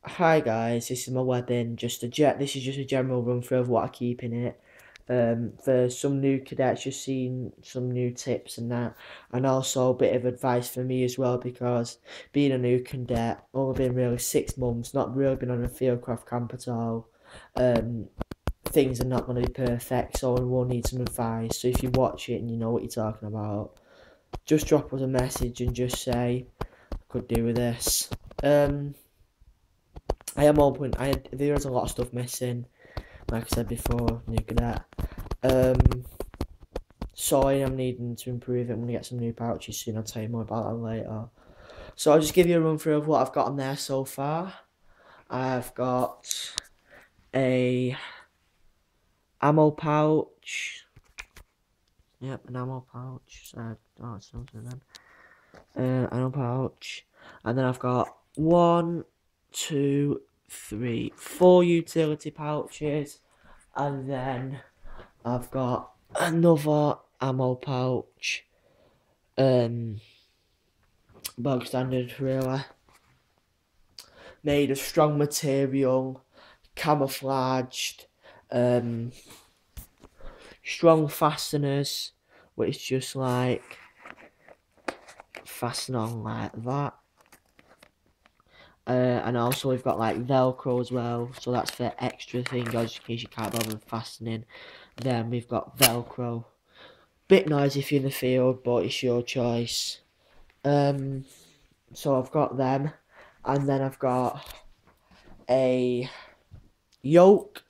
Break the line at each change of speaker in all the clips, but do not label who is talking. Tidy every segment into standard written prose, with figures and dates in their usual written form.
Hi guys, this is my webbing. This is just a general run through of what I keep in it. For some new cadets, just seeing some new tips and that, and also a bit of advice for me as well because being a new cadet, only been really 6 months, not really been on a fieldcraft camp at all. Um, Things are not going to be perfect, so I will need some advice. So if you watch it and you know what you're talking about, just drop us a message and just say I could do with this. I am open. There is a lot of stuff missing, like I said before, new cadet. Um, so I am needing to improve it. I'm gonna get some new pouches soon. I'll tell you more about that later. So I'll just give you a run through of what I've got on there so far. I've got a ammo pouch. Yep, an ammo pouch. So oh, it's something then. Ammo pouch, and then I've got one, two, three, four utility pouches, and then I've got another ammo pouch, um, bog standard really, made of strong material, camouflaged, um, strong fasteners, which just like fasten on like that. And also we've got like Velcro as well, so that's for extra things, just in case you can't bother fastening. Then we've got Velcro. Bit noisy if you're in the field, but it's your choice. So I've got them, and then I've got a yoke.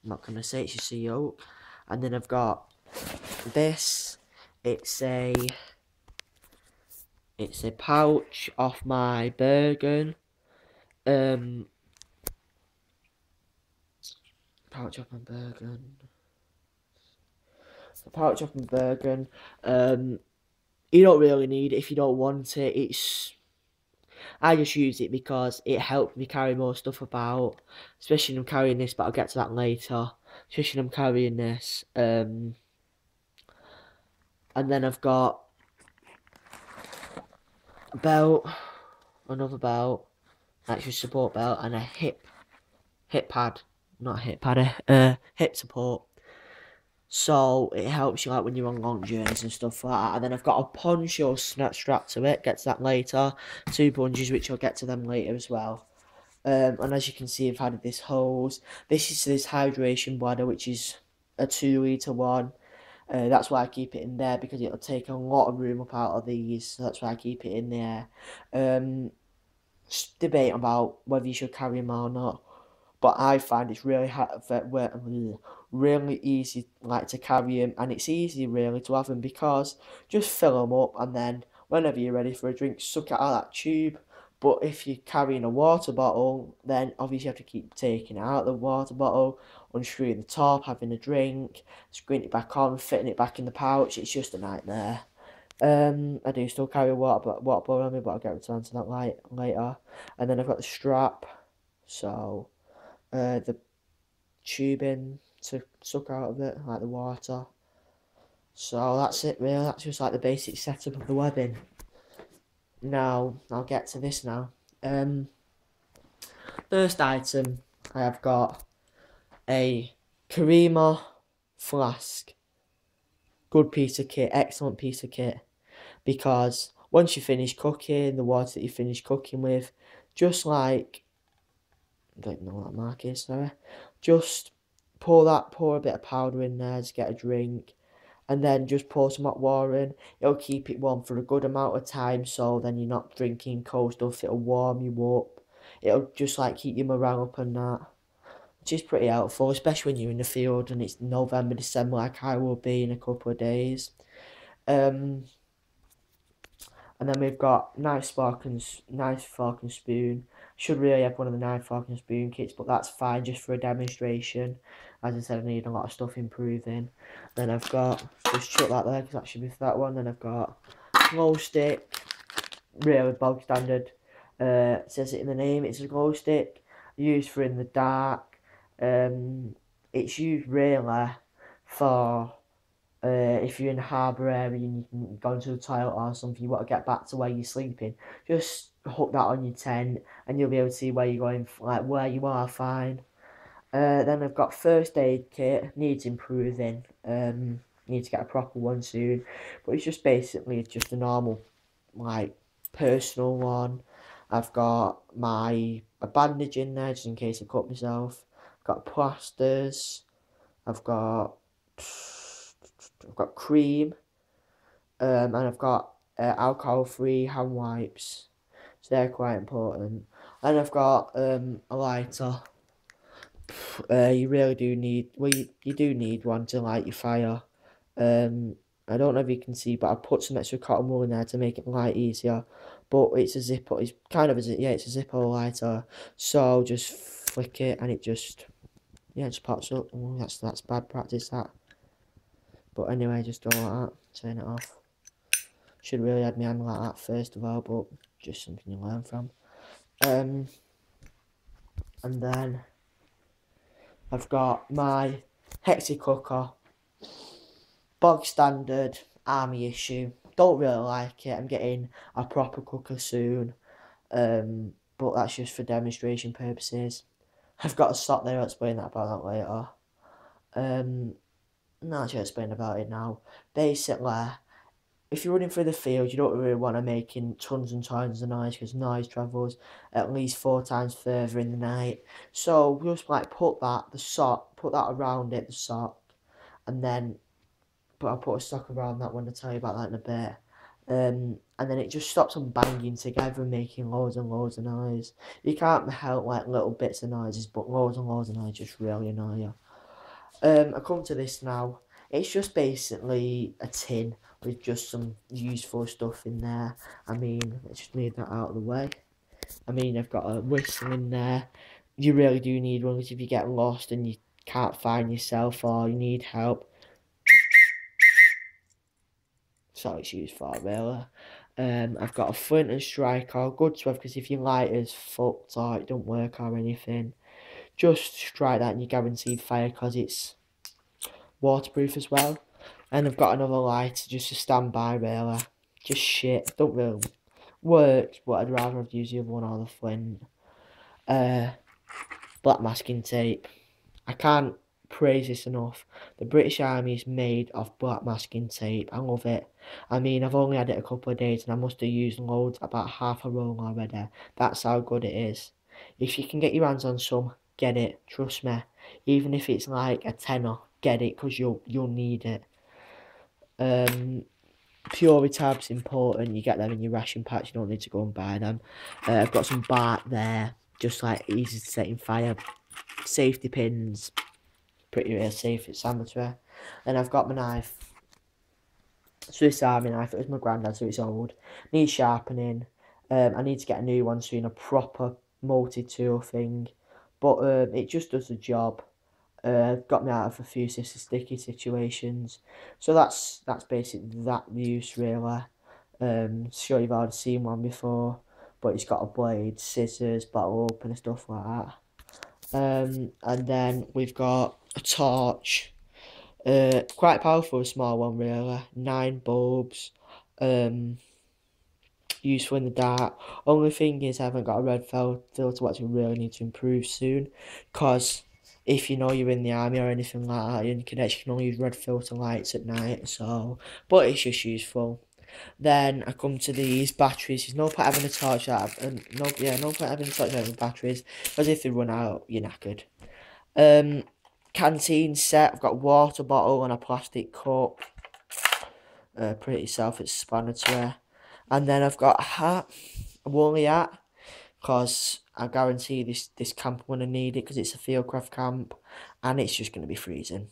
I'm not gonna say it's just a yoke. And then I've got this. It's a pouch off my Bergen. Um, pouch off my Bergen. A pouch off my Bergen. You don't really need it if you don't want it. I just use it because it helped me carry more stuff about, especially when I'm carrying this, but I'll get to that later. Especially when I'm carrying this. And then I've got a belt, another belt, actually support belt, and a hip pad, not a hip pad, hip support. So it helps you like when you're on long journeys and stuff like that. And then I've got a poncho strap to it. Get to that later. Two punches, which I'll get to them later as well. And as you can see, I've added this hose. This is this hydration bladder, which is a 2 litre one. That's why I keep it in there because it'll take a lot of room up out of these. So that's why I keep it in there. Debate about whether you should carry them or not. But I find it's really really easy like to carry them, and it's easy really to have them because just fill them up and then whenever you're ready for a drink, suck it out of that tube. But if you're carrying a water bottle, then obviously you have to keep taking it out of the water bottle, unscrewing the top, having a drink, screwing it back on, fitting it back in the pouch. It's just a nightmare. I do still carry a water bottle on me, but I'll get returned to that later. And then I've got the strap, so the tubing to suck out of it, like the water. So that's it really, that's just like the basic setup of the webbing. Now, I'll get to this now. First item, I have got a Karima flask. Good piece of kit, excellent piece of kit. Because once you finish cooking, the water that you finish cooking with, just like, I don't know what that mark is, sorry. Just pour a bit of powder in there to get a drink, and then just pour some hot water in. It'll keep it warm for a good amount of time, so then you're not drinking cold stuff. It'll warm you up. It'll just like keep your morale up and that, which is pretty helpful, especially when you're in the field and it's November, December, like I will be in a couple of days. Um, and then we've got knife fork and spoon. Should really have one of the knife fork and spoon kits, but that's fine just for a demonstration. As I said, I need a lot of stuff improving. Then I've got, just chuck that there because that should be for that one. Then I've got glow stick, really bog standard. It says it in the name, it's a glow stick used for in the dark. It's used really for if you're in the harbour area and you can go into the toilet or something, you want to get back to where you're sleeping, just hook that on your tent, and you'll be able to see where you're going, like where you are fine. Then I've got first aid kit, needs improving. Need to get a proper one soon, but it's just basically just a normal, like, personal one. I've got a bandage in there just in case I cut myself. I've got plasters. I've got cream. And I've got alcohol-free hand wipes. So they're quite important. And I've got a lighter. You really do need, well, you do need one to light your fire. I don't know if you can see, but I put some extra cotton wool in there to make it light easier. But it's a Zippo, it's kind of it's a Zippo lighter. So just flick it and it just, yeah, it just pops up. Oh, that's bad practice, that. But anyway, just go like that, turn it off. Should really had my hand like that first of all, but just something you learn from. And then I've got my Hexi cooker, bog standard army issue. Don't really like it. I'm getting a proper cooker soon, but that's just for demonstration purposes. I've got a stop there. I'll explain about that later. No, I'll just explain about it now. Basically, if you're running through the field, you don't really want to make tons and tons of noise, because noise travels at least 4 times further in the night. So just like put that around it, the sock, and then I'll put a sock around that one. I'll tell you about that in a bit. And then it just stops them banging together and making loads and loads of noise. You can't help like little bits of noises, but loads and loads of noise just really annoy you. I come to this now. It's just basically a tin with just some useful stuff in there. I mean, let's just move that out of the way. I mean, I've got a whistle in there. You really do need one, because if you get lost and you can't find yourself or you need help, that's all it's used for, really. I've got a flint and striker, good to have, because if your lighter's fucked or it don't work or anything, just strike that and you're guaranteed fire, because it's waterproof as well. And I've got another lighter just to stand by, really. Just shit, don't really work, but I'd rather have used the other one or the flint. Black masking tape. I can't praise this enough. The British Army is made of black masking tape. I love it. I mean, I've only had it a couple of days and I must have used loads, about half a roll already. That's how good it is. If you can get your hands on some, get it. Trust me. Even if it's like a tenner, get it, because you'll need it. Purity tabs important. You get them in your ration packs. You don't need to go and buy them. I've got some bark there, just like easy to set in fire. Safety pins, pretty real safe. It's amateur. And I've got my knife. Swiss Army knife. It was my granddad, so it's old. Needs sharpening. I need to get a new one soon, a proper multi-tool thing. But it just does the job. Got me out of a few sticky situations. So that's basically that use, really. Sure you've already seen one before, but it's got a blade, scissors, bottle opener, stuff like that. And then we've got a torch. Quite powerful, a small one, really. 9 bulbs. Useful in the dark. Only thing is I haven't got a red filter, which I really need to improve soon, because if you know you're in the army or anything like that, in cadets, you can only use red filter lights at night, so, but it's just useful. Then I come to these batteries. There's no point having a torch no point having a torch with batteries, because if they run out, you're knackered. Canteen set. I've got a water bottle and a plastic cup. Pretty self-explanatory. And then I've got a hat, a woolly hat, because I guarantee this camp I'm going to need it, because it's a fieldcraft camp, and it's just going to be freezing.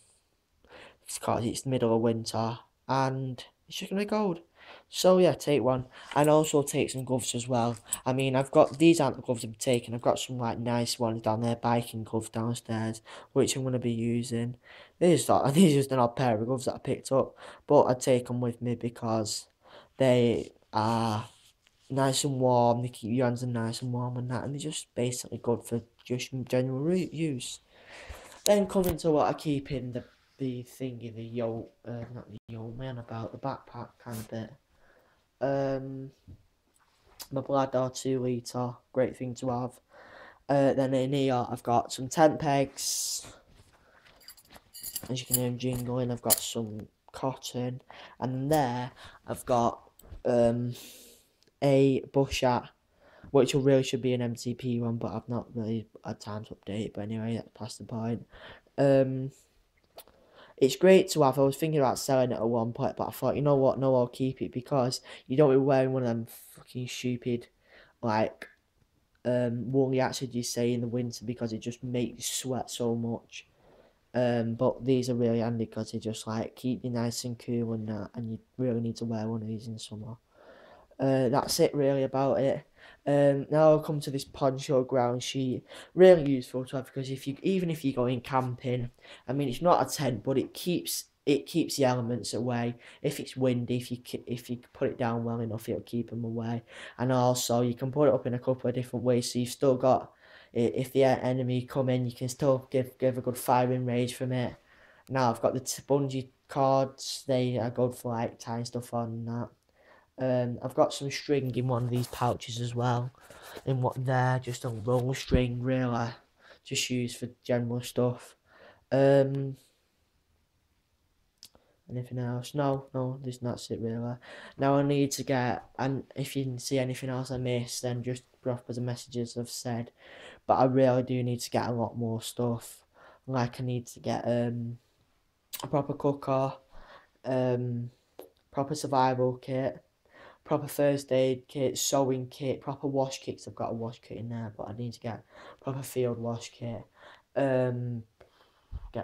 It's because it's the middle of winter, and it's just going to be cold. So yeah, take one. And also take some gloves as well. I mean, these aren't the gloves I'm taking. I've got some like nice ones down there, biking gloves downstairs, which I'm going to be using. These are just an odd pair of gloves that I picked up, but I take them with me because they are nice and warm. They keep your hands nice and warm and that, and they're just basically good for just general use. Then coming to what I keep in the thingy, not the yo man, about the backpack kind of bit. my bladder 2 litre, great thing to have. Then in here I've got some tent pegs, as you can hear them jingling. I've got some cotton, and there I've got a bush hat, which really should be an MTP one, but I've not really had time to update it. But anyway, that's past the point. It's great to have. I was thinking about selling it at one point, but I thought, you know what, no, I'll keep it, because you don't be wearing one of them fucking stupid, like, woolly hats you say in the winter, because it just makes you sweat so much. But these are really handy because they just like keep you nice and cool and that, and you really need to wear one of these in summer. That's it really about it. Now I'll come to this poncho ground sheet. Really useful to have, because even if you're going camping, I mean, it's not a tent, but it keeps the elements away. If it's windy, if you put it down well enough, it'll keep them away. And also you can put it up in a couple of different ways, so you've still got, if the enemy come in, you can still give a good firing range from it. Now I've got the bungee cords. They are good for like tying stuff on and that. I've got some string in one of these pouches as well. In what there, just a roll string, really, just used for general stuff. Anything else? No, that's it really. Now I need to get, and if you can see anything else I missed, then just drop us a message, as I've said. But I really do need to get a lot more stuff. Like I need to get a proper cooker, proper survival kit, proper first aid kit, sewing kit, proper wash kits. I've got a wash kit in there, but I need to get proper field wash kit. I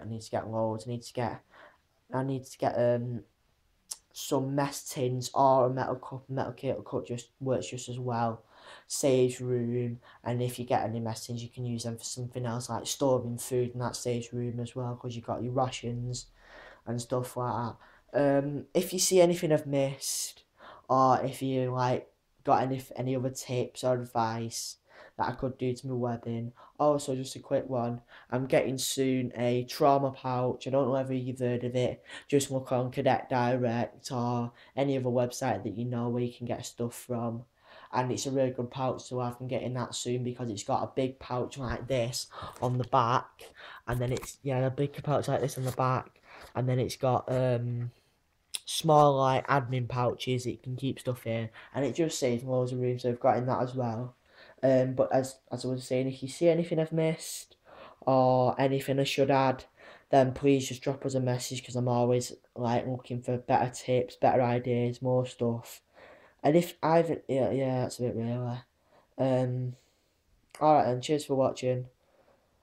need to get loads. I need to get some mess tins, or a metal cup. Metal kettle cup just works just as well. Saves room, and if you get any mess tins, you can use them for something else, like storing food, and that saves room as well, because you've got your rations and stuff like that. If you see anything I've missed, or if you like got any other tips or advice that I could do to my wedding. Also, just a quick one, I'm getting soon a trauma pouch. I don't know whether you've heard of it. Just look on Cadet Direct or any other website that you know where you can get stuff from. And it's a really good pouch to have. I'm getting that soon, because it's got a big pouch like this on the back, and then it's, yeah, a big pouch like this on the back, and then it's got small like admin pouches it can keep stuff in, and it just saves loads of room, so I've got in that as well. But as I was saying, if you see anything I've missed or anything I should add, then please just drop us a message, because I'm always like looking for better tips, better ideas, more stuff. And if I've, yeah, that's a bit really. Alright then, cheers for watching.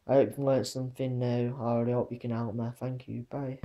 I hope you learnt something new. I really hope you can help me. Thank you, bye.